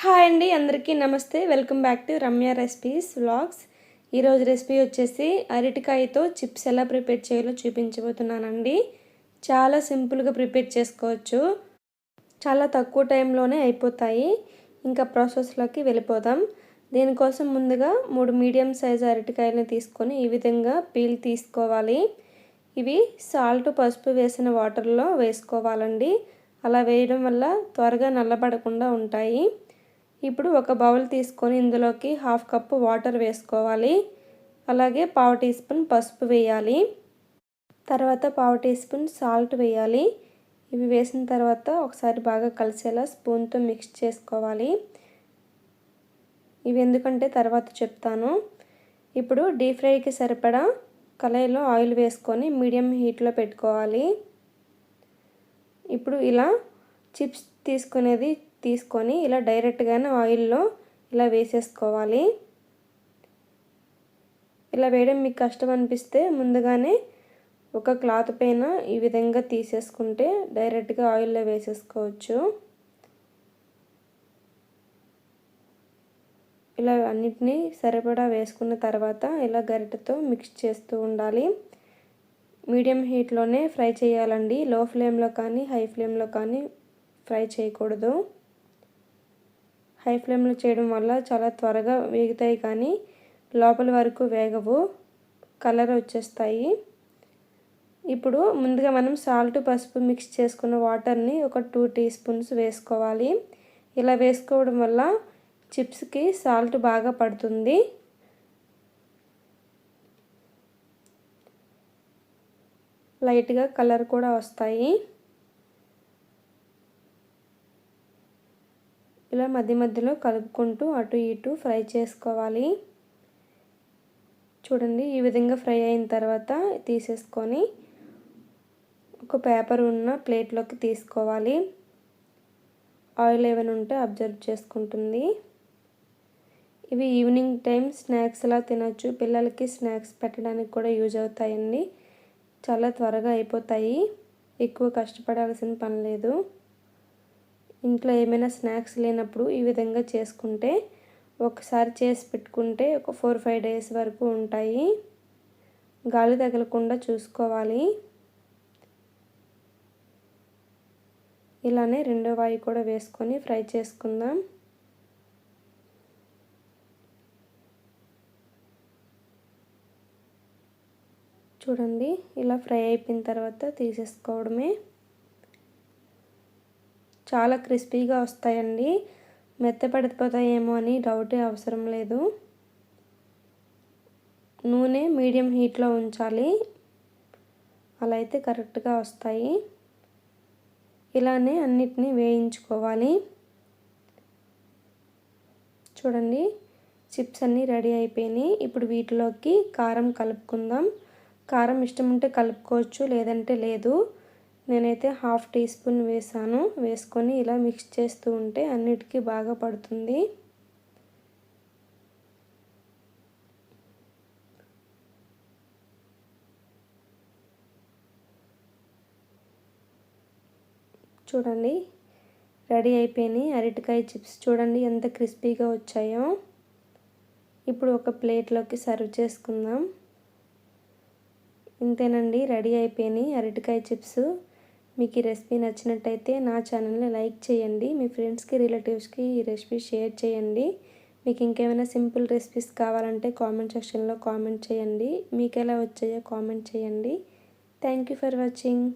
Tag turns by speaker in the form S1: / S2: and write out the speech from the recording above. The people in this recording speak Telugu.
S1: హాయ్ అండి, అందరికీ నమస్తే. Welcome back to Ramya recipes vlogs. ఈరోజు రెసిపీ వచ్చేసి అరటికాయతో చిప్స్ ఎలా ప్రిపేర్ చేయాలో చూపించబోతున్నానండి. చాలా సింపుల్గా ప్రిపేర్ చేసుకోవచ్చు, చాలా తక్కువ టైంలోనే అయిపోతాయి. ఇంకా ప్రాసెస్లోకి వెళ్ళిపోదాం. దీనికోసం ముందుగా 3 మీడియం సైజు అరటికాయలను తీసుకొని ఈ విధంగా పీల్ తీసుకోవాలి. ఇవి సాల్ట్, పసుపు వేసిన వాటర్లో వేసుకోవాలండి. అలా వేయడం వల్ల త్వరగా నల్లబడకుండా ఉంటాయి. ఇప్పుడు ఒక బౌల్ తీసుకొని ఇందులోకి 1/2 కప్పు వాటర్ వేసుకోవాలి. అలాగే 1/2 టీ స్పూన్ పసుపు వేయాలి. తర్వాత 1/2 టీ స్పూన్ సాల్ట్ వేయాలి. ఇవి వేసిన తర్వాత ఒకసారి బాగా కలిసేలా స్పూన్తో మిక్స్ చేసుకోవాలి. ఇవి ఎందుకంటే తర్వాత చెప్తాను. ఇప్పుడు డీప్ ఫ్రైకి సరిపడా కళాయిలో ఆయిల్ వేసుకొని మీడియం హీట్లో పెట్టుకోవాలి. ఇప్పుడు ఇలా చిప్స్ తీసుకొని ఇలా డైరెక్ట్గానే ఆయిల్లో ఇలా వేసేసుకోవాలి. ఇలా వేయడం మీకు కష్టం అనిపిస్తే ముందుగానే ఒక క్లాత్ పైన ఈ విధంగా తీసేసుకుంటే డైరెక్ట్గా ఆయిల్లో వేసేసుకోవచ్చు. ఇలా అన్నిటినీ సరిపడా వేసుకున్న తర్వాత ఇలా గరిటెతో మిక్స్ చేస్తూ ఉండాలి. మీడియం హీట్లోనే ఫ్రై చేయాలండి. లో ఫ్లేమ్లో కానీ హై ఫ్లేమ్లో కానీ ఫ్రై చేయకూడదు. హై ఫ్లేమ్లో చేయడం వల్ల చాలా త్వరగా వేగుతాయి, కానీ లోపల వరకు వేగవు, కలర్ వచ్చేస్తాయి. ఇప్పుడు ముందుగా మనం సాల్ట్, పసుపు మిక్స్ చేసుకున్న వాటర్ని ఒక 2 టీ స్పూన్స్ వేసుకోవాలి. ఇలా వేసుకోవడం వల్ల చిప్స్కి సాల్ట్ బాగా పడుతుంది. లైట్గా కలర్ కూడా వస్తాయి. ఇలా మధ్య మధ్యలో కలుపుకుంటూ అటు ఇటు ఫ్రై చేసుకోవాలి. చూడండి, ఈ విధంగా ఫ్రై అయిన తర్వాత తీసేసుకొని ఒక పేపర్ ఉన్న ప్లేట్లోకి తీసుకోవాలి. ఆయిల్ ఏమైనా ఉంటే అబ్జర్వ్ చేసుకుంటుంది. ఇవి ఈవినింగ్ టైం స్నాక్స్లా తినచ్చు. పిల్లలకి స్నాక్స్ పెట్టడానికి కూడా యూజ్ అవుతాయండి. చాలా త్వరగా అయిపోతాయి, ఎక్కువ కష్టపడాల్సిన పని లేదు. ఇంట్లో ఏమైనా స్నాక్స్ లేనప్పుడు ఈ విధంగా చేసుకుంటే, ఒకసారి చేసి పెట్టుకుంటే ఒక 4-5 డేస్ వరకు ఉంటాయి. గాలి తగలకుండా చూసుకోవాలి. ఇలానే రెండో వాయి కూడా వేసుకొని ఫ్రై చేసుకుందాం. చూడండి, ఇలా ఫ్రై అయిపోయిన తర్వాత తీసేసుకోవడమే. చాలా క్రిస్పీగా వస్తాయండి. మెత్తపడిపోతాయేమో అని డౌటే అవసరం లేదు. నూనె మీడియం హీట్లో ఉంచాలి, అలా అయితే కరెక్ట్గా వస్తాయి. ఇలానే అన్నిటినీ వేయించుకోవాలి. చూడండి, చిప్స్ అన్నీ రెడీ అయిపోయినాయి. ఇప్పుడు వీటిలోకి కారం కలుపుకుందాం. కారం ఇష్టం ఉంటే కలుపుకోవచ్చు, లేదంటే లేదు. నేనైతే 1/2 టీ స్పూన్ వేసాను. వేసుకొని ఇలా మిక్స్ చేస్తూ ఉంటే అన్నిటికీ బాగా పడుతుంది. చూడండి, రెడీ అయిపోయినాయి అరటికాయ చిప్స్. చూడండి ఎంత క్రిస్పీగా వచ్చాయో. ఇప్పుడు ఒక ప్లేట్లోకి సర్వ్ చేసుకుందాం. ఇంతేనండి, రెడీ అయిపోయినాయి అరటికాయ చిప్స్. మీకు ఈ రెసిపీ నచ్చినట్టయితే నా ఛానల్ని లైక్ చేయండి. మీ ఫ్రెండ్స్కి, రిలేటివ్స్కి ఈ రెసిపీ షేర్ చేయండి. మీకు ఇంకేమైనా సింపుల్ రెసిపీస్ కావాలంటే కామెంట్ సెక్షన్లో కామెంట్ చేయండి. మీకు ఎలా వచ్చాయో కామెంట్ చేయండి. Thank you for watching.